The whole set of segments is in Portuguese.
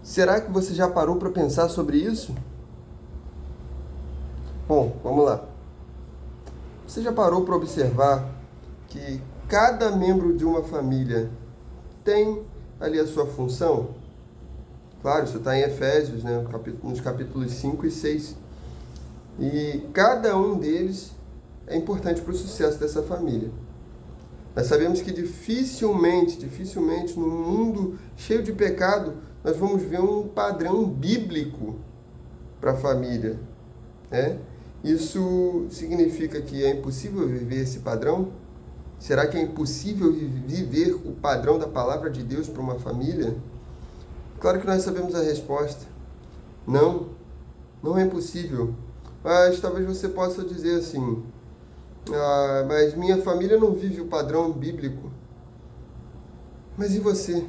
Será que você já parou para pensar sobre isso? Bom, vamos lá. Você já parou para observar que cada membro de uma família tem ali a sua função? Claro, isso está em Efésios, né, nos capítulos 5 e 6. E cada um deles é importante para o sucesso dessa família. Nós sabemos que dificilmente, num mundo cheio de pecado, nós vamos ver um padrão bíblico para a família, né? Isso significa que é impossível viver esse padrão? Será que é impossível viver o padrão da palavra de Deus para uma família? Claro que nós sabemos a resposta. Não, não é impossível. Mas talvez você possa dizer assim, mas minha família não vive o padrão bíblico. Mas e você?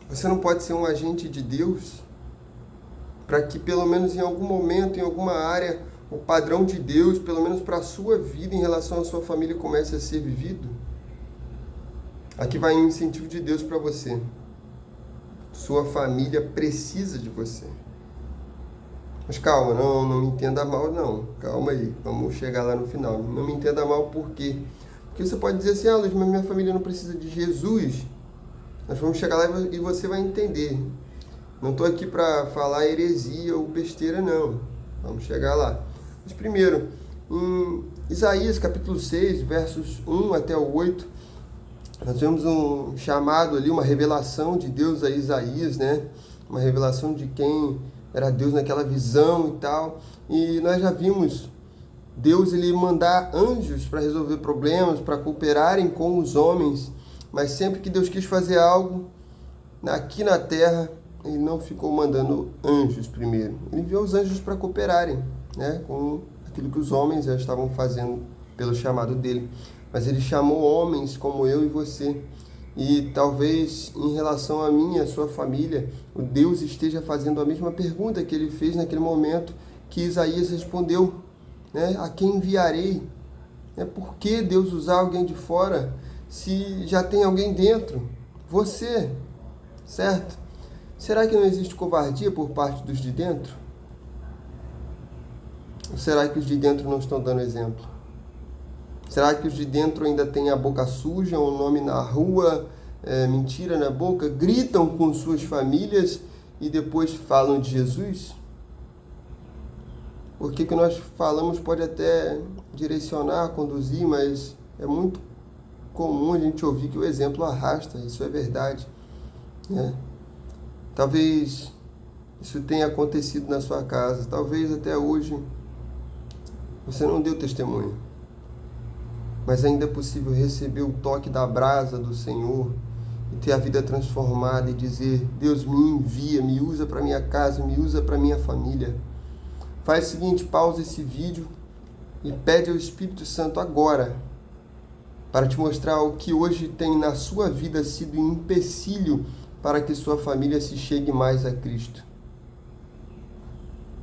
Você não pode ser um agente de Deus para que pelo menos em algum momento, em alguma área, o padrão de Deus, pelo menos para a sua vida, em relação à sua família, comece a ser vivido? Aqui vai um incentivo de Deus para você. Sua família precisa de você. Mas calma, não me entenda mal, não. Calma aí, vamos chegar lá no final. Não me entenda mal por quê? Porque você pode dizer assim, Luiz, mas minha família não precisa de Jesus. Nós vamos chegar lá e você vai entender. Não estou aqui para falar heresia ou besteira, não. Vamos chegar lá. Mas primeiro, em Isaías capítulo 6, versos 1 até o 8, nós temos um chamado ali, uma revelação de Deus a Isaías, né? Uma revelação de quem era Deus naquela visão e tal. E nós já vimos Deus ele mandar anjos para resolver problemas, para cooperarem com os homens. Mas sempre que Deus quis fazer algo aqui na terra, ele não ficou mandando anjos primeiro. Ele enviou os anjos para cooperarem, né, com aquilo que os homens já estavam fazendo pelo chamado dele. Mas ele chamou homens como eu e você. E talvez em relação a mim e a sua família, o Deus esteja fazendo a mesma pergunta que ele fez naquele momento que Isaías respondeu, né? A quem enviarei? Por que Deus usar alguém de fora se já tem alguém dentro? Você, certo? Será que não existe covardia por parte dos de dentro? Ou será que os de dentro não estão dando exemplo? Será que os de dentro ainda têm a boca suja, o nome na rua, mentira na boca, gritam com suas famílias e depois falam de Jesus? Porque o que nós falamos pode até direcionar, conduzir, mas é muito comum a gente ouvir que o exemplo arrasta, isso é verdade, né? Talvez isso tenha acontecido na sua casa, talvez até hoje você não deu testemunho, mas ainda é possível receber o toque da brasa do Senhor e ter a vida transformada e dizer, Deus me envia, me usa para minha casa, me usa para minha família. Faz o seguinte, pausa esse vídeo e pede ao Espírito Santo agora para te mostrar o que hoje tem na sua vida sido um empecilho para que sua família se chegue mais a Cristo.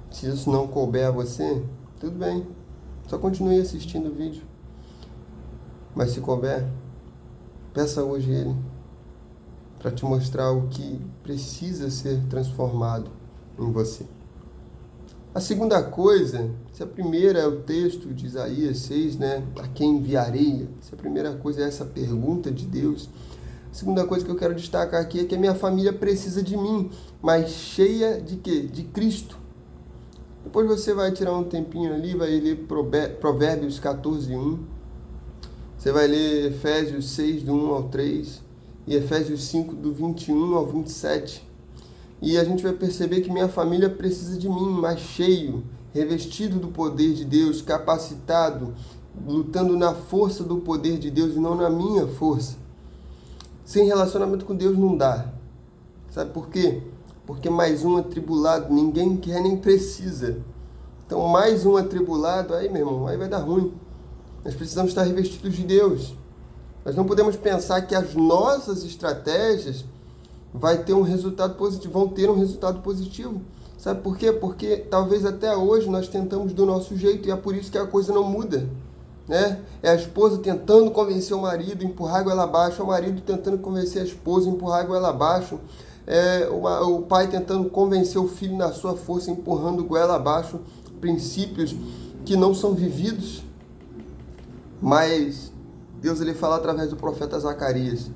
Se isso não couber a você, tudo bem, só continue assistindo o vídeo. Mas se couber, peça hoje Ele para te mostrar o que precisa ser transformado em você. A segunda coisa, se a primeira é o texto de Isaías 6, né? A quem enviarei? Se a primeira coisa é essa pergunta de Deus. A segunda coisa que eu quero destacar aqui é que a minha família precisa de mim, mas cheia de quê? De Cristo. Depois você vai tirar um tempinho ali, vai ler Provérbios 14, 1. Você vai ler Efésios 6, do 1 ao 3, e Efésios 5, do 21 ao 27. E a gente vai perceber que minha família precisa de mim, mas cheio, revestido do poder de Deus, capacitado, lutando na força do poder de Deus e não na minha força. Sem relacionamento com Deus não dá. Sabe por quê? Porque mais um atribulado, ninguém quer nem precisa. Então mais um atribulado, aí meu irmão, aí vai dar ruim. Nós precisamos estar revestidos de Deus. Nós não podemos pensar que as nossas estratégias vão ter um resultado positivo. Sabe por quê? Porque talvez até hoje nós tentamos do nosso jeito e é por isso que a coisa não muda. né? É a esposa tentando convencer o marido, empurrar a goela abaixo, é o marido tentando convencer a esposa, empurrar a goela abaixo, o pai tentando convencer o filho na sua força, empurrando goela abaixo, princípios que não são vividos. Mas Deus ele fala através do profeta Zacarias: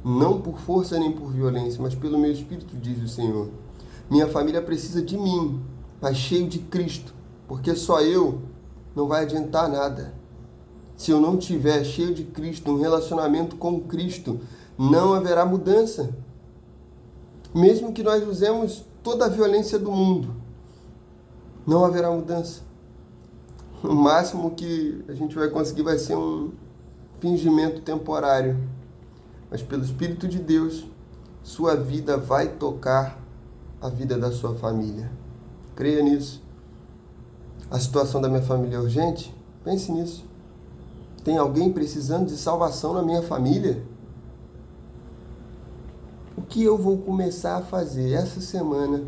não por força nem por violência, mas pelo meu espírito, diz o Senhor. Minha família precisa de mim, mas cheio de Cristo, porque só eu não vai adiantar nada. Se eu não tiver cheio de Cristo, um relacionamento com Cristo, não haverá mudança. Mesmo que nós usemos toda a violência do mundo, não haverá mudança. O máximo que a gente vai conseguir vai ser um fingimento temporário. Mas pelo Espírito de Deus, sua vida vai tocar a vida da sua família. Creia nisso. A situação da minha família é urgente? Pense nisso. Tem alguém precisando de salvação na minha família? O que eu vou começar a fazer essa semana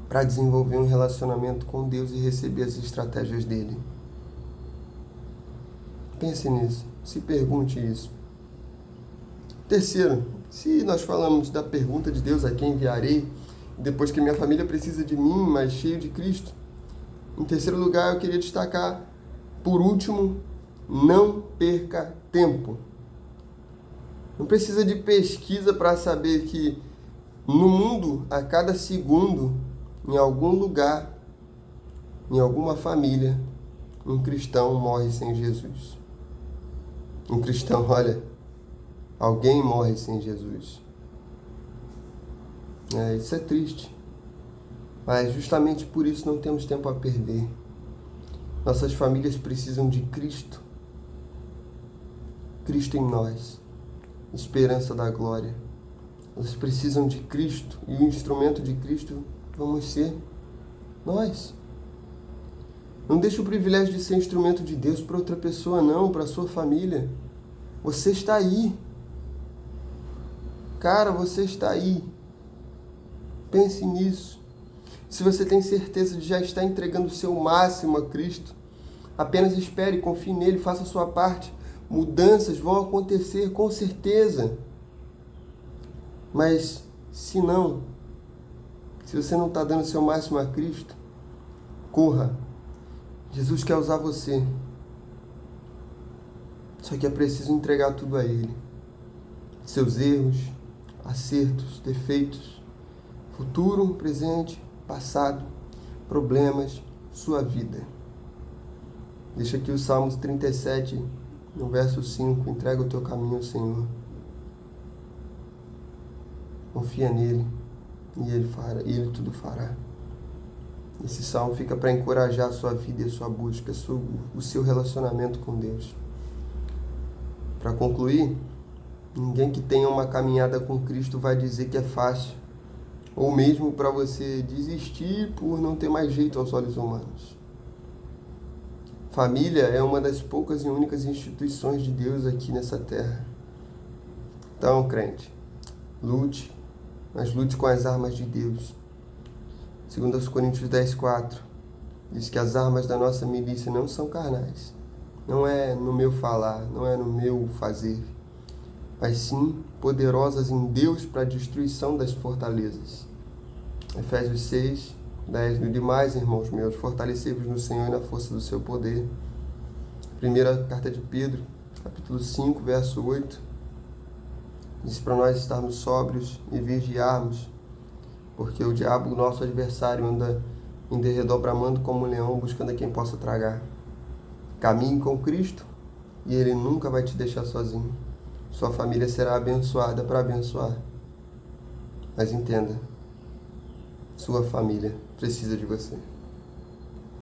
para desenvolver um relacionamento com Deus e receber as estratégias dele? Pense nisso. Se pergunte isso. Terceiro, se nós falamos da pergunta de Deus: a quem enviarei? Depois que minha família precisa de mim, mas cheio de Cristo. Em terceiro lugar, eu queria destacar, por último, não perca tempo. Não precisa de pesquisa para saber que no mundo, a cada segundo, em algum lugar, em alguma família, um cristão morre sem Jesus. Um cristão, olha, alguém morre sem Jesus. Isso é triste. Mas justamente por isso não temos tempo a perder. Nossas famílias precisam de Cristo. Cristo em nós, esperança da glória. Elas precisam de Cristo, e o instrumento de Cristo vamos ser nós. Não deixe o privilégio de ser instrumento de Deus para outra pessoa, não, para a sua família. Você está aí. Cara, você está aí. Pense nisso. Se você tem certeza de já estar entregando o seu máximo a Cristo, apenas espere, confie nele, faça a sua parte. Mudanças vão acontecer, com certeza. Mas, se não, se você não está dando o seu máximo a Cristo, corra. Jesus quer usar você. Só que é preciso entregar tudo a Ele. Seus erros, acertos, defeitos, futuro, presente, passado, problemas, sua vida. Deixa aqui o Salmos 37, no verso 5. Entrega o teu caminho ao Senhor. Confia nele e ele tudo fará. Esse salmo fica para encorajar a sua vida e a sua busca, o seu relacionamento com Deus. Para concluir, ninguém que tenha uma caminhada com Cristo vai dizer que é fácil, ou mesmo para você desistir por não ter mais jeito aos olhos humanos. Família é uma das poucas e únicas instituições de Deus aqui nessa terra. Então, crente, lute, mas lute com as armas de Deus. 2 Coríntios 10:4 diz que as armas da nossa milícia não são carnais. Não é no meu falar, não é no meu fazer, mas sim poderosas em Deus para a destruição das fortalezas. Efésios 6:10. No demais, irmãos meus, fortalecei-vos no Senhor e na força do seu poder. Primeira carta de Pedro, capítulo 5, verso 8. Diz para nós estarmos sóbrios e vigiarmos, porque o diabo, nosso adversário, anda em derredor bramando como um leão, buscando a quem possa tragar. Caminhe com Cristo e Ele nunca vai te deixar sozinho. Sua família será abençoada para abençoar. Mas entenda, sua família precisa de você.